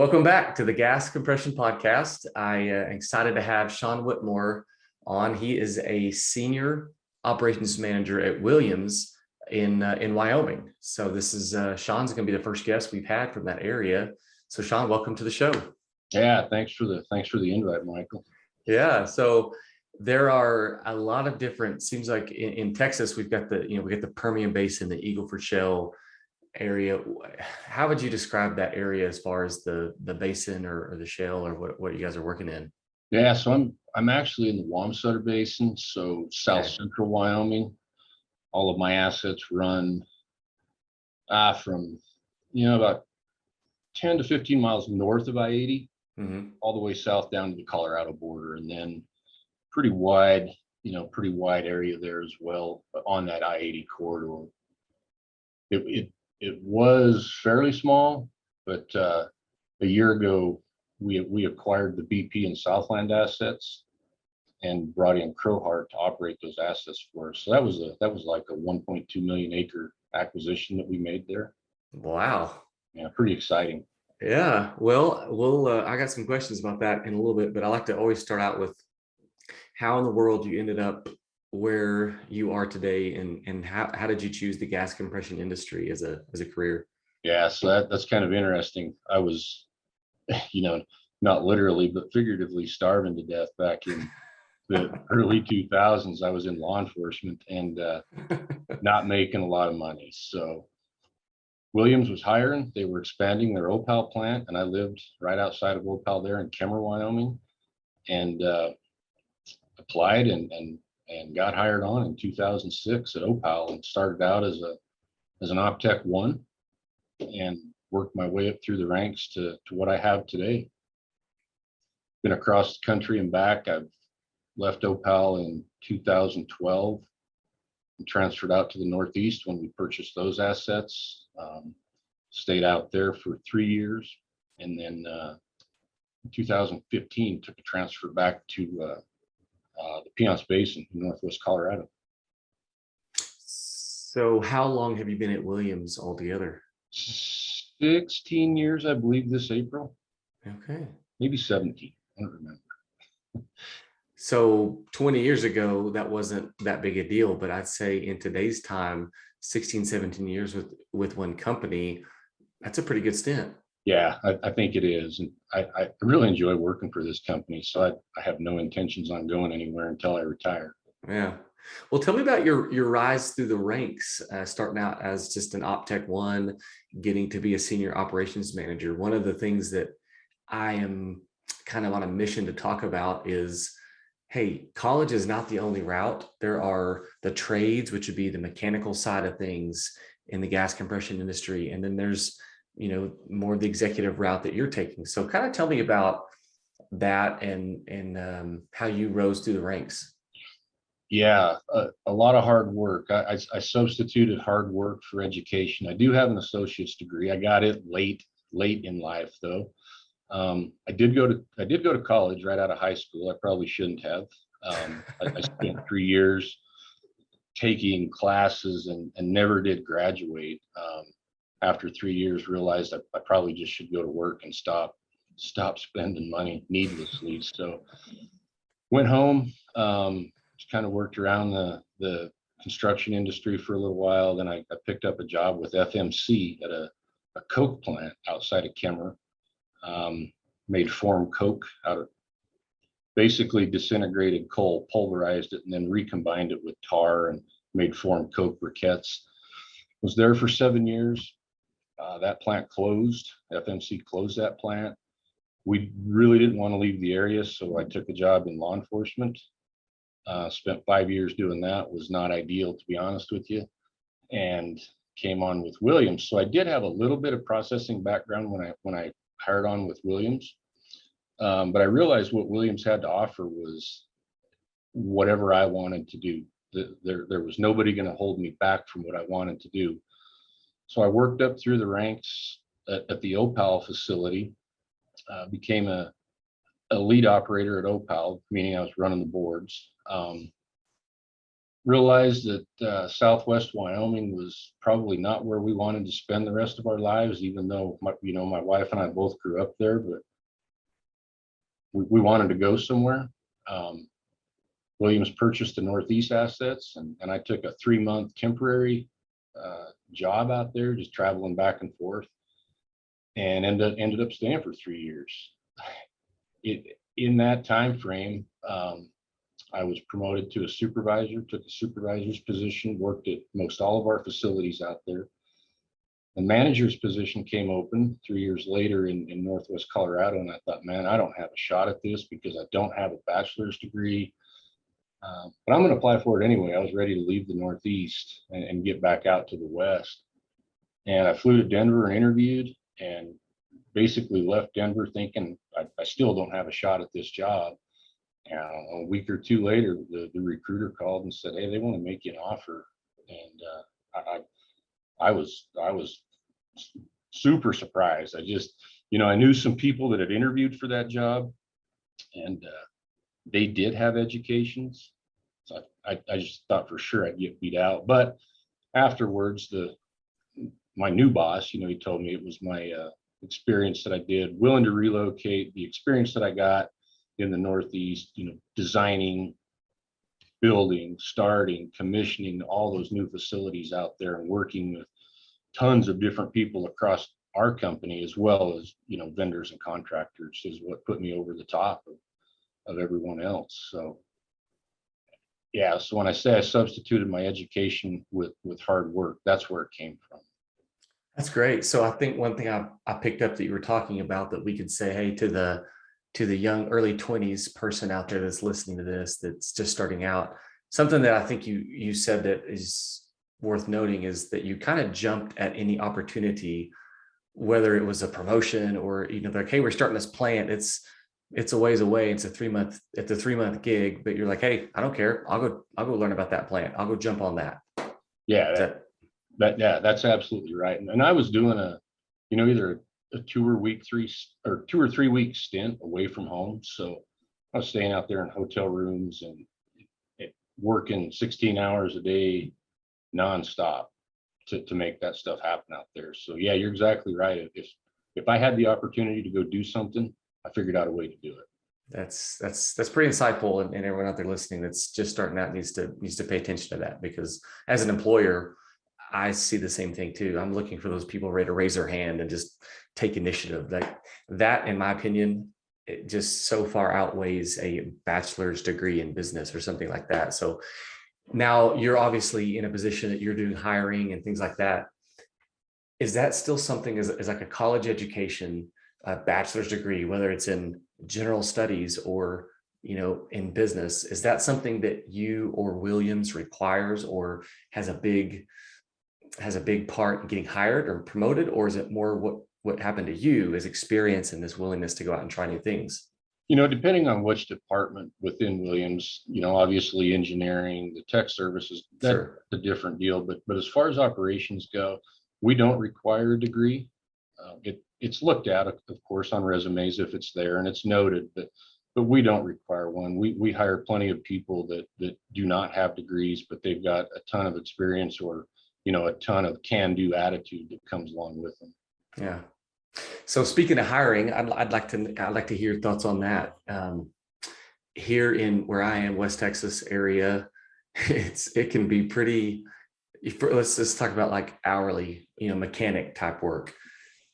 Welcome back to the Gas Compression Podcast. I am excited to have Shawn Whitmore on. He is a senior operations manager at Williams in Wyoming. So this is Shawn's going to be the first guest we've had from that area. So Shawn, welcome to the show. Yeah, thanks for the invite, Michael. Yeah, so there are a lot of different. Seems like in Texas we've got the Permian Basin, the Eagle Ford Shale area. How would you describe that area as far as the basin or the shale or what you guys are working in? Yeah, so I'm actually in the Wamsutter Basin, so South Central Wyoming. All of my assets run from about 10 to 15 miles north of I-80, all the way south down to the Colorado border, and then pretty wide area there as well on that I-80 corridor. It was fairly small, but a year ago we acquired the BP and Southland assets and brought in Crowheart to operate those assets for us. So that was like a 1.2 million acre acquisition that we made there. Wow. Yeah, pretty exciting. Yeah. Well, I got some questions about that in a little bit, but I like to always start out with how in the world you ended up where you are today, and how did you choose the gas compression industry as a career? Yeah, so that's kind of interesting. I was, not literally, but figuratively starving to death back in the early 2000s. I was in law enforcement and not making a lot of money. So Williams was hiring, they were expanding their Opal plant, and I lived right outside of Opal there in Kemmer, Wyoming, and applied and got hired on in 2006 at Opal, and started out as an OpTech 1 and worked my way up through the ranks to what I have today. Been across the country and back. I've left Opal in 2012 and transferred out to the Northeast when we purchased those assets. Stayed out there for 3 years, and then in 2015 took a transfer back to the Piceance Basin in Northwest Colorado. So how long have you been at Williams altogether? 16 years, I believe, this April. Okay. Maybe 17. I don't remember. So 20 years ago, that wasn't that big a deal, but I'd say in today's time, 16, 17 years with one company, that's a pretty good stint. Yeah, I think it is. And I really enjoy working for this company. So I have no intentions on going anywhere until I retire. Yeah. Well, tell me about your rise through the ranks, starting out as just an OpTech 1, getting to be a senior operations manager. One of the things that I am kind of on a mission to talk about is, hey, college is not the only route. There are the trades, which would be the mechanical side of things in the gas compression industry. And then there's, more the executive route that you're taking. So kind of tell me about that and how you rose through the ranks. Yeah, a lot of hard work. I substituted hard work for education. I do have an associate's degree. I got it late in life, though. I did go to college right out of high school. I probably shouldn't have. I spent 3 years taking classes and never did graduate. After 3 years, realized I probably just should go to work and stop spending money needlessly. So went home, just kind of worked around the construction industry for a little while. Then I picked up a job with FMC at a coke plant outside of Kemmer. Made form coke out of basically disintegrated coal, pulverized it, and then recombined it with tar and made form coke briquettes. Was there for 7 years. That plant closed. FMC closed that plant. We really didn't want to leave the area, so I took a job in law enforcement. Spent 5 years doing that. Was not ideal, to be honest with you, and came on with Williams. So I did have a little bit of processing background when I hired on with Williams, but I realized what Williams had to offer was whatever I wanted to do. There was nobody going to hold me back from what I wanted to do. So I worked up through the ranks at the Opal facility, became a lead operator at Opal, meaning I was running the boards. realized that Southwest Wyoming was probably not where we wanted to spend the rest of our lives, even though my wife and I both grew up there, but we wanted to go somewhere. Williams purchased the Northeast assets, and I took a 3-month temporary job out there, just traveling back and forth, and ended up staying for 3 years. In that time frame, I was promoted to a supervisor, took a supervisor's position, worked at most all of our facilities out there. The manager's position came open 3 years later in Northwest Colorado, and I thought, man, I don't have a shot at this because I don't have a bachelor's degree. But I'm going to apply for it anyway. I was ready to leave the Northeast and get back out to the West. And I flew to Denver and interviewed, and basically left Denver thinking I still don't have a shot at this job. And a week or two later, the recruiter called and said, hey, they want to make you an offer. And I was super surprised. I knew some people that had interviewed for that job, and they did have educations. So I just thought for sure I'd get beat out. But afterwards, my new boss, he told me it was my experience that I did, willing to relocate, the experience that I got in the Northeast, designing, building, starting, commissioning all those new facilities out there, and working with tons of different people across our company, as well as, vendors and contractors, is what put me over the top of everyone else. So yeah, so when I say I substituted my education with hard work, that's where it came from. That's great. So I think one thing I picked up that you were talking about that we could say, hey, to the young early 20s person out there that's listening to this, that's just starting out, something that I think you said that is worth noting is that you kind of jumped at any opportunity, whether it was a promotion or, like, hey, we're starting this plant. It's a ways away. It's a 3-month gig, but you're like, hey, I don't care. I'll go learn about that plant. I'll go jump on that. Yeah, that's absolutely right. And I was doing either a 2 or 3 week stint away from home. So I was staying out there in hotel rooms and working 16 hours a day nonstop to make that stuff happen out there. So yeah, you're exactly right. If I had the opportunity to go do something, I figured out a way to do it. That's pretty insightful, and everyone out there listening that's just starting out needs to pay attention to that, because as an employer, I see the same thing too. I'm looking for those people ready to raise their hand and just take initiative. That, in my opinion, it just so far outweighs a bachelor's degree in business or something like that. So now you're obviously in a position that you're doing hiring and things like that. Is that still something as like a college education, a bachelor's degree, whether it's in general studies or in business, is that something that you or Williams requires or has a big part in getting hired or promoted? Or is it more what happened to you is experience and this willingness to go out and try new things? Depending on which department within Williams, obviously engineering, the tech services, that's Sure. a different deal. But as far as operations go, we don't require a degree. It's looked at, of course, on resumes if it's there and it's noted, but we don't require one. We hire plenty of people that do not have degrees, but they've got a ton of experience or a ton of can-do attitude that comes along with them. Yeah. So speaking of hiring, I'd like to hear your thoughts on that. Here in where I am, West Texas area, it can be pretty. Let's just talk about like hourly, mechanic type work.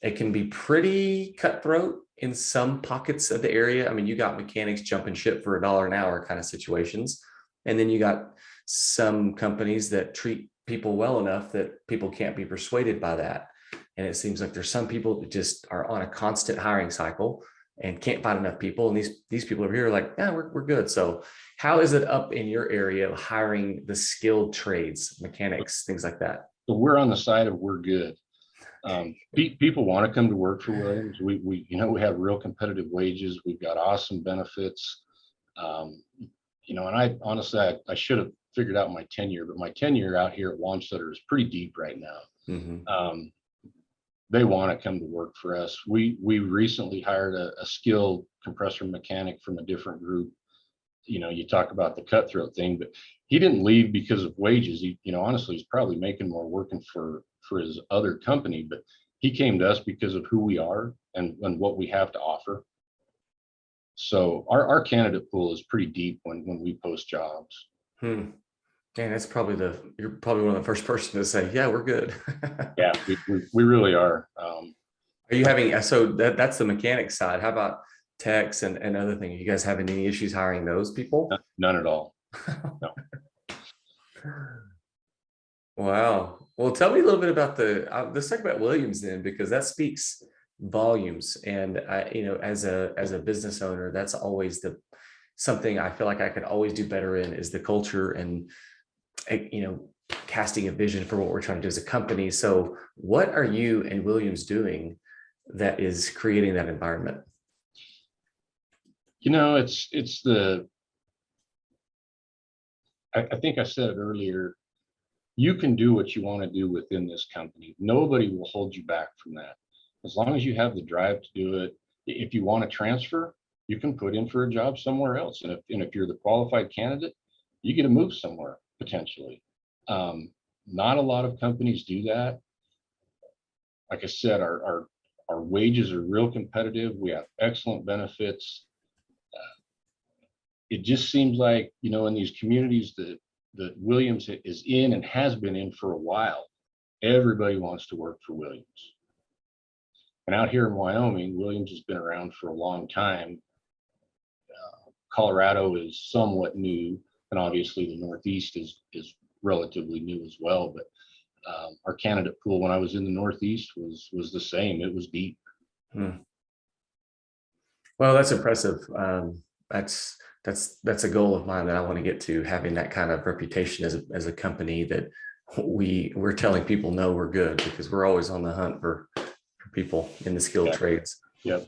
It can be pretty cutthroat in some pockets of the area. I mean, you got mechanics jumping ship for $1 an hour kind of situations, and then you got some companies that treat people well enough that people can't be persuaded by that. And it seems like there's some people that just are on a constant hiring cycle and can't find enough people. And these people over here are like, yeah, we're good. So how is it up in your area hiring the skilled trades, mechanics, things like that? So we're on the side of we're good. People want to come to work for Williams. We have real competitive wages. We've got awesome benefits. And I honestly, I should have figured out my tenure, but my tenure out here at Wamsutter is pretty deep right now. Mm-hmm. They want to come to work for us. We recently hired a skilled compressor mechanic from a different group. you talk about the cutthroat thing, but he didn't leave because of wages. Honestly, he's probably making more working for his other company, but he came to us because of who we are and what we have to offer. So our candidate pool is pretty deep when we post jobs. And that's probably you're probably one of the first person to say, yeah, we're good. Yeah, we really are. Are you having, so that's the mechanic side. How about techs and other things? Are you guys having any issues hiring those people? None at all. No. Wow. Well, tell me a little bit about let's talk about Williams then, because that speaks volumes. And as a business owner, that's always something I feel like I could always do better in, is the culture and, casting a vision for what we're trying to do as a company. So what are you and Williams doing that is creating that environment? I think I said it earlier, you can do what you want to do within this company. Nobody will hold you back from that. As long as you have the drive to do it. If you want to transfer, you can put in for a job somewhere else. And if you're the qualified candidate, you get to move somewhere potentially. Not a lot of companies do that. Like I said, our wages are real competitive. We have excellent benefits. It just seems like, in these communities that Williams is in and has been in for a while, everybody wants to work for Williams. And out here in Wyoming, Williams has been around for a long time. Colorado is somewhat new, and obviously the Northeast is relatively new as well. But our candidate pool when I was in the Northeast was the same. It was deep. Well, that's impressive. That's a goal of mine that I want to get to, having that kind of reputation as a company that we're telling people, no, we're good, because we're always on the hunt for people in the skilled trades. Yep.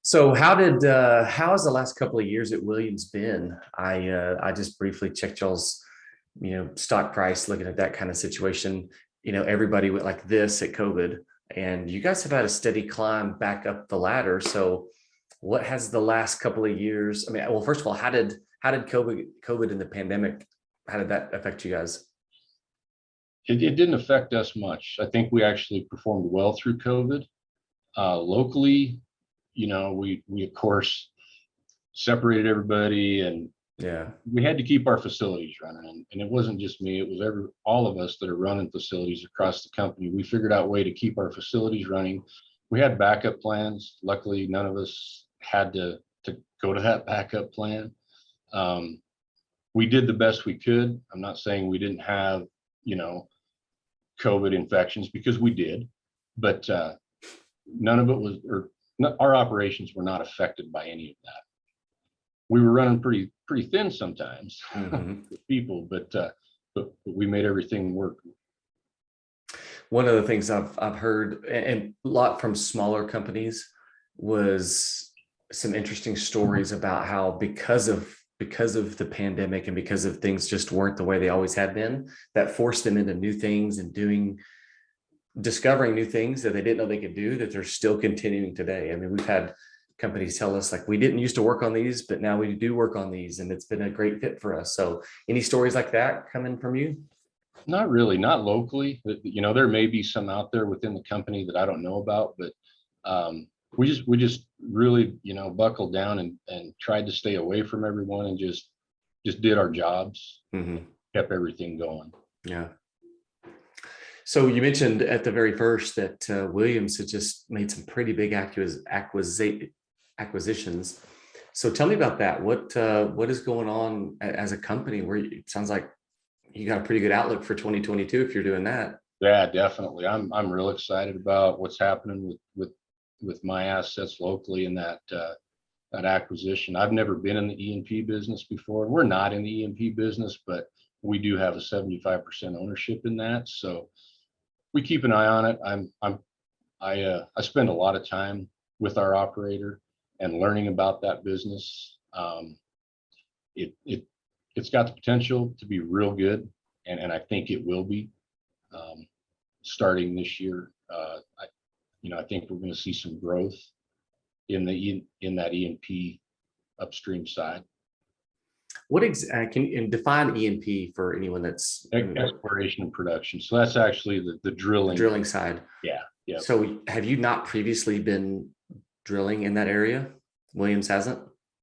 So how's the last couple of years at Williams been? I just briefly checked y'all's stock price, looking at that kind of situation. Everybody went like this at COVID, and you guys have had a steady climb back up the ladder. So what has the last couple of years, well, first of all, how did COVID and the pandemic, how did that affect you guys? It didn't affect us much. I think we actually performed well through COVID. Locally, we of course separated everybody, and we had to keep our facilities running. And it wasn't just me, it was all of us that are running facilities across the company. We figured out a way to keep our facilities running. We had backup plans. Luckily, none of us had to go to that backup plan. We did the best we could. I'm not saying we didn't have, COVID infections, because we did, but none of it was, our operations were not affected by any of that. We were running pretty thin sometimes with people, but we made everything work. One of the things I've heard, and a lot from smaller companies, was some interesting stories about how because of the pandemic and because of things just weren't the way they always had been, that forced them into new things and discovering new things that they didn't know they could do, that they're still continuing today. We've had companies tell us, like, we didn't used to work on these, but now we do work on these, and it's been a great fit for us. So any stories like that coming from you? Not really, not locally. There may be some out there within the company that I don't know about, but we just really, buckled down and tried to stay away from everyone and just did our jobs, kept everything going. Yeah. So you mentioned at the very first that Williams had just made some pretty big acquisitions. So tell me about that. What is going on as a company where it sounds like you got a pretty good outlook for 2022 if you're doing that? Yeah, definitely. I'm real excited about what's happening with my assets locally in that acquisition. I've never been in the E&P business before. We're not in the E&P business, but we do have a 75% ownership in that. So we keep an eye on it. I spend a lot of time with our operator and learning about that business. It's got the potential to be real good, and I think it will be starting this year. I think we're going to see some growth in that E&P upstream side. What can you define E&P for anyone that's Exploration and production. So that's actually the drilling. The drilling side. Yeah. Yeah. So have you not previously been drilling in that area? Williams hasn't?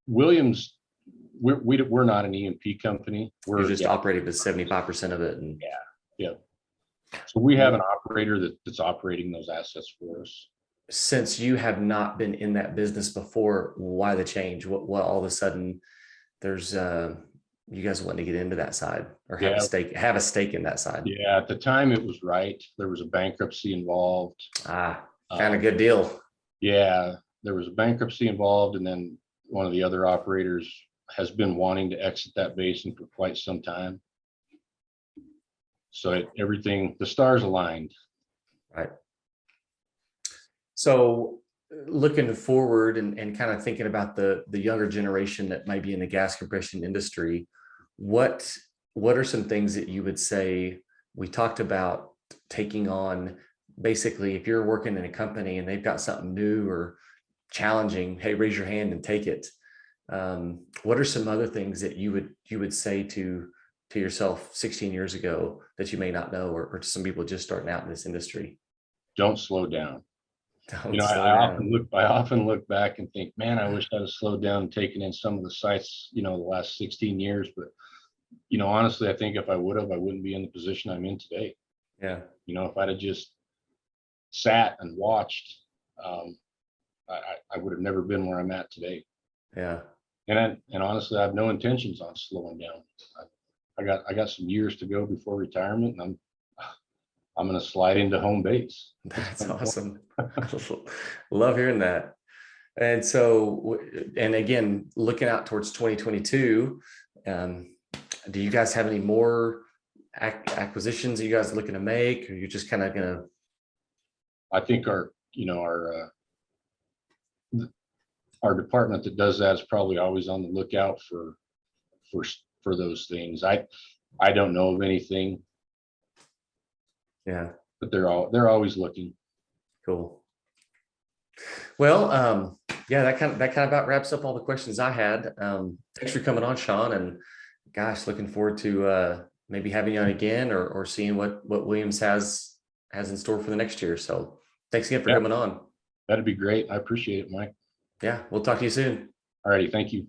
Williams, we're not an E&P company. You're just operating with 75% of it. And yeah. So we have an operator that's operating those assets for us. Since you have not been in that business before, why the change? What all of a sudden there's you guys wanting to get into that side or have a stake in that side? Yeah, at the time it was right. There was a bankruptcy involved. Found a good deal. Yeah, there was a bankruptcy involved, and then one of the other operators has been wanting to exit that basin for quite some time. So the stars aligned. Right. So looking forward and kind of thinking about the younger generation that might be in the gas compression industry, what are some things that you would say? We talked about taking on, basically, if you're working in a company and they've got something new or challenging, hey, raise your hand and take it. What are some other things that you would say to yourself 16 years ago that you may not know, or to some people just starting out in this industry? Don't slow down. I often look back and think, man, I wish I'd have slowed down and taken in some of the sites, the last 16 years. But, honestly, I think if I would have, I wouldn't be in the position I'm in today. Yeah. If I'd have just sat and watched, I would have never been where I'm at today. Yeah. And honestly, I have no intentions on slowing down. I got some years to go before retirement, and I'm going to slide into home base. That's awesome. Love hearing that. And so, and again, looking out towards 2022, do you guys have any more acquisitions that you guys are looking to make, or you're just kind of going to? I think our department that does that is probably always on the lookout for those things. I don't know of anything. Yeah, but they're always looking. Cool. Well, yeah, that kind of about wraps up all the questions I had. Thanks for coming on, Shawn, and gosh, looking forward to maybe having you on again, or seeing what Williams has in store for the next year. So thanks again for coming on. That'd be great. I appreciate it, Mike. Yeah, we'll talk to you soon. All righty, thank you.